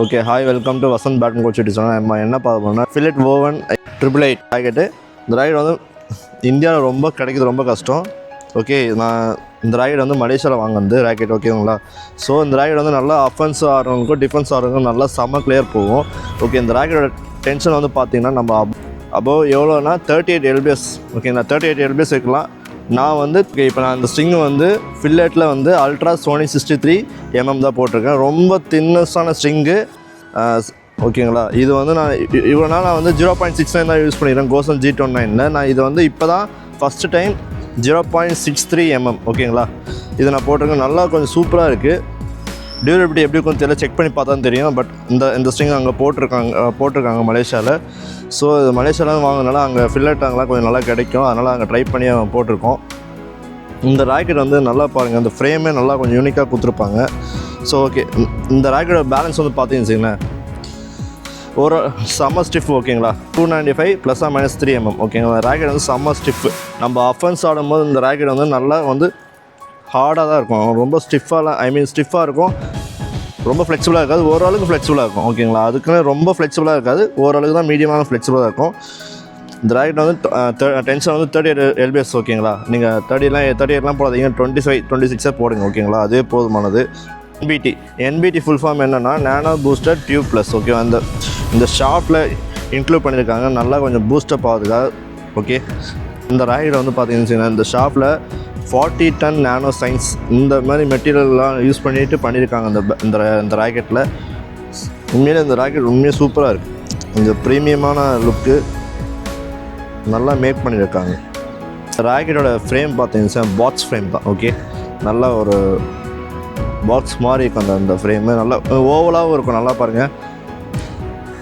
Okay hi welcome to Vasanth badminton coach YouTube channel. நம்ம என்ன பார்க்க போகிறோம்னா ஃபில்லட் ஓவன் 888 ராக்கெட்டு. இந்த ராக்கெட் வந்து இந்தியாவில் ரொம்ப கிடைக்கிறது ரொம்ப கஷ்டம். ஓகே, நான் இந்த ராக்கெட் வந்து மலேசியாவில் வாங்கினது ராக்கெட். ஓகேங்களா? ஸோ இந்த ராக்கெட் வந்து நல்லா அஃபென்ஸ் ஆடுறவங்களுக்கும் டிஃபென்ஸ் ஆடுறவங்களுக்கும் நல்லா செம்ம கிளியர் போகும். ஓகே, இந்த ராக்கெட்டோட டென்ஷன் வந்து பார்த்திங்கன்னா நம்ம அபோவ் எவ்வளோனா 38 LBS. ஓகேங்களா? 38 LBS வைக்கலாம். நான் வந்து இப்போ இந்த ஸ்ட்ரிங்கு வந்து ஃபில்லெட்டில் வந்து அல்ட்ரா சோனி 63 mm தான் போட்டிருக்கேன். ரொம்ப தின்னஸான ஸ்ட்ரிங்கு. ஓகேங்களா? இது வந்து நான் இவ்வளோ நாள் நான் வந்து 0.69 தான் யூஸ் பண்ணிக்கிறேன் கோசன் G29. நான் இது வந்து இப்போ தான் ஃபஸ்ட்டு டைம் 0.63 mm. ஓகேங்களா? இதை நான் போட்டிருக்கேன். நல்லா கொஞ்சம் சூப்பராக இருக்குது. டியூரபிலிட்டி எப்படி கொஞ்சம் தெரியல, செக் பண்ணி பார்த்தா தெரியும். பட் இந்த ஸ்ட்ரிங் அங்கே போட்டிருக்காங்க மலேசியாவில். ஸோ இது மலேசியாவில் வாங்கினால அங்கே ஃபில்லட் அங்கெல்லாம் கொஞ்சம் நல்லா கிடைக்கும். அதனால் அங்கே ட்ரை பண்ணி போட்டிருக்கோம். இந்த ராக்கெட் வந்து நல்லா பாருங்கள், அந்த ஃப்ரேமே நல்லா கொஞ்சம் யூனிக்காக கொடுத்துருப்பாங்க. ஸோ ஓகே, இந்த ராக்கெட்டோட பேலன்ஸ் வந்து பார்த்தீங்கன்னு வச்சுங்களேன், ஒரு செம்ம ஸ்டிஃப். ஓகேங்களா? 295 ± 3 mm. ஓகேங்களா? ராக்கெட் வந்து செம்ம ஸ்டிஃப். நம்ம அஃபென்ஸ் ஆடும்போது இந்த ராக்கெட் வந்து நல்லா வந்து ஹார்டாக தான் இருக்கும். ரொம்ப ஸ்டிஃபாக இருக்கும். ரொம்ப ஃப்ளெக்சிபிளாக இருக்காது, ஓரளவுக்கு ஃப்ளெக்சிபிளாக இருக்கும். ஓகேங்களா? அதுக்குன்னு ரொம்ப ஃப்ளெக்சிபிளாக இருக்காது, ஓரளவுக்கு தான் மீடியமான ஃப்ளெக்சிபிளாக இருக்கும். இந்த ராக்கெட் வந்து டென்ஷன் வந்து 38 LBS. ஓகேங்களா? நீங்கள் 38 போடாதீங்க, 25-26 போடுங்க. ஓகேங்களா? அதே போதுமானது. NBT ஃபுல் ஃபார்ம் என்னென்னா nano booster tube plus. Okay, இந்த ஷார்ட்டில் இன்க்ளூட் பண்ணியிருக்காங்க, நல்லா கொஞ்சம் பூஸ்டப் ஆகுதுக்காக. ஓகே, இந்த ராக்கெட் வந்து பார்த்தீங்கன்னா இந்த ஷாப்பில் 40 டன் நானோ சயின்ஸ் இந்த மாதிரி மெட்டீரியல்லாம் யூஸ் பண்ணியிருக்காங்க இந்த ராக்கெட்டில். உண்மையிலே இந்த ராக்கெட் உண்மையாக சூப்பராக இருக்குது. கொஞ்சம் ப்ரீமியமான லுக்கு நல்லா மேக் பண்ணியிருக்காங்க. ராக்கெட்டோட ஃப்ரேம் பார்த்தீங்கன்னா பாக்ஸ் ஃப்ரேம் தான். ஓகே, நல்லா ஒரு பாக்ஸ் மாதிரி இருக்கும் அந்த ஃப்ரேமு. நல்லா ஓவலாகவும் இருக்கும். நல்லா பாருங்கள்,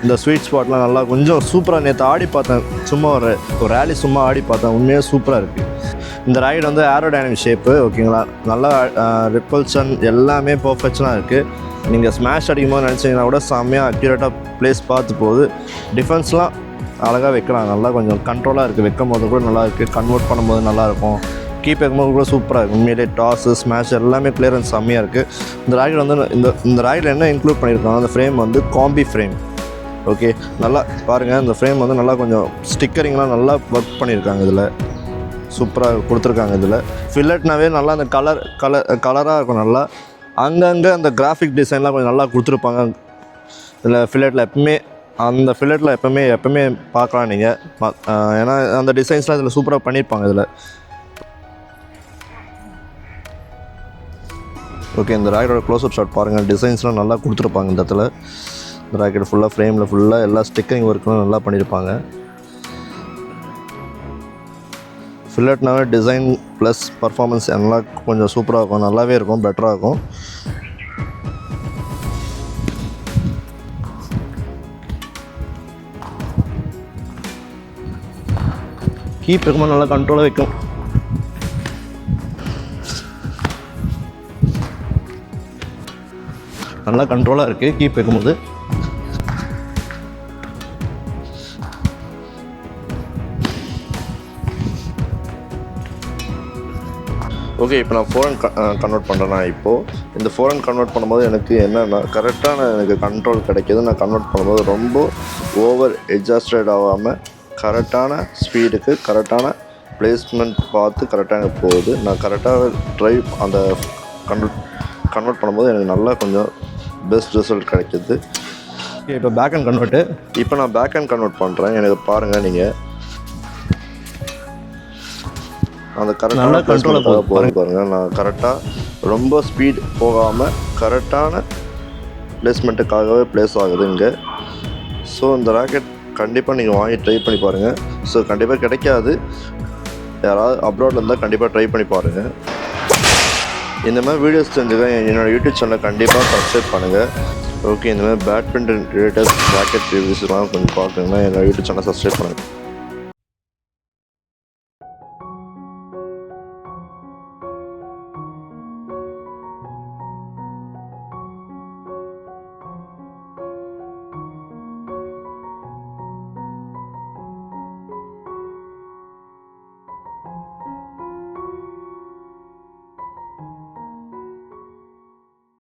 இந்த ஸ்வீட் ஸ்பாட்லாம் நல்லா கொஞ்சம் சூப்பராக. நேற்று ஆடி பார்த்தேன், சும்மா ஒரு ரேலி சும்மா ஆடி பார்த்தேன். உண்மையாக சூப்பராக இருக்குது. இந்த ராக்கெட் வந்து ஏரோடைனமிக் ஷேப்பு. ஓகேங்களா? நல்லா ரிப்பல்ஷன் எல்லாமே பர்ஃபெக்ஷனாக இருக்குது. நீங்கள் ஸ்மாஷ் அடிக்கும்போது நினச்சிங்கன்னா கூட செம்மையாக அக்யூரேட்டாக ப்ளேஸ் பார்த்து போகுது. டிஃபென்ஸ்லாம் அழகாக வைக்கலாம். நல்லா கொஞ்சம் கண்ட்ரோலாக இருக்குது. வைக்கும் போது கூட நல்லா இருக்குது. கன்வெர்ட் பண்ணும்போது நல்லாயிருக்கும். கீப் வைக்கும்போது கூட சூப்பராக இருக்குது. உண்மையிலே டாஸு ஸ்மாஷ் எல்லாமே கிளியரன்ஸ் செம்மையாக இருக்குது. இந்த ராக்கெட் வந்து இந்த ராக்கெட்டில் என்ன இன்க்ளூட் பண்ணியிருக்காங்க, அந்த ஃப்ரேம் வந்து காம்பி ஃப்ரேம். ஓகே, நல்லா பாருங்கள், இந்த ஃப்ரேம் வந்து நல்லா கொஞ்சம் ஸ்டிக்கரிங்லாம் நல்லா ஒர்க் பண்ணியிருக்காங்க. இதில் சூப்பராக கொடுத்துருக்காங்க. இதில் ஃபில்லட்னாவே நல்லா அந்த கலராக இருக்கும். நல்லா அங்கங்கே அந்த கிராஃபிக் டிசைன்லாம் கொஞ்சம் நல்லா கொடுத்துருப்பாங்க. இதில் ஃபில்லட்டில் எப்போவுமே பார்க்கலாம் நீங்கள். ஏன்னா அந்த டிசைன்ஸ்லாம் இதில் சூப்பராக பண்ணியிருப்பாங்க இதில். ஓகே, இந்த ராக்கெட்டோட க்ளோஸ்அப் ஷாட் பாருங்கள். டிசைன்ஸ்லாம் நல்லா கொடுத்துருப்பாங்க இந்த இடத்துல. இந்த ராக்கெட் ஃபுல்லாக ஃப்ரேமில் ஃபுல்லாக எல்லா ஸ்டிக்கரிங் ஒர்க்லாம் நல்லா பண்ணியிருப்பாங்க. ஃபில்லட்னாவே டிசைன் ப்ளஸ் பர்ஃபார்மன்ஸ் எல்லாம் கொஞ்சம் சூப்பராக இருக்கும். நல்லாவே இருக்கும், பெட்டராக இருக்கும். கீப் இருக்கும்போது நல்லா கண்ட்ரோலாக வைக்கும். நல்லா கண்ட்ரோலாக இருக்குது கீப் வைக்கும்போது. ஓகே, இப்போ நான் ஃபோரன் கன்வெர்ட் பண்ணுறேன்னா, இப்போது இந்த ஃபோரன் கன்வெர்ட் பண்ணும்போது எனக்கு என்னென்னா கரெக்டான எனக்கு கண்ட்ரோல் கிடைக்கிது. நான் கன்வெர்ட் பண்ணும்போது ரொம்ப ஓவர் எக்ஸாஸ்டட் ஆகாமல் கரெக்டான ஸ்பீடுக்கு கரெக்டான பிளேஸ்மெண்ட் பார்த்து கரெக்டாக எனக்கு போகுது. நான் கரெக்டாக அந்த கன்வெர்ட் பண்ணும்போது எனக்கு நல்லா கொஞ்சம் பெஸ்ட் ரிசல்ட் கிடைக்கிது. இப்போ பேக் அண்ட் கன்வெர்ட்டு. இப்போ நான் பேக் அண்ட் கன்வெர்ட் பண்ணுறேன். எனக்கு பாருங்கள், நீங்கள் அந்த கரெக்டான கண்ட்ரோலை போகிறேன் பாருங்கள். நான் கரெக்டாக ரொம்ப ஸ்பீட் போகாமல் கரெக்டான பிளேஸ்மெண்ட்டுக்காகவே ப்ளேஸ் ஆகுது இங்கே. ஸோ இந்த ராக்கெட் கண்டிப்பாக நீங்கள் வாங்கி ட்ரை பண்ணி பாருங்கள். ஸோ கண்டிப்பாக கிடைக்காது. யாராவது அப்ராடில் இருந்தால் கண்டிப்பாக ட்ரை பண்ணி பாருங்கள். இந்த மாதிரி வீடியோஸ் தெரிஞ்சுக்க என்னோடய யூடியூப் சேனலை கண்டிப்பாக சப்ஸ்கிரைப் பண்ணுங்கள். ஓகே, இந்த மாதிரி பேட்மிண்டன் ரிலேட்டட் ராக்கெட் ரிவ்யூஸ்லாம் கொஞ்சம் பார்க்கணுன்னா என்னோடய யூடியூப் சேனலை சப்ஸ்கிரைப் பண்ணுங்கள்.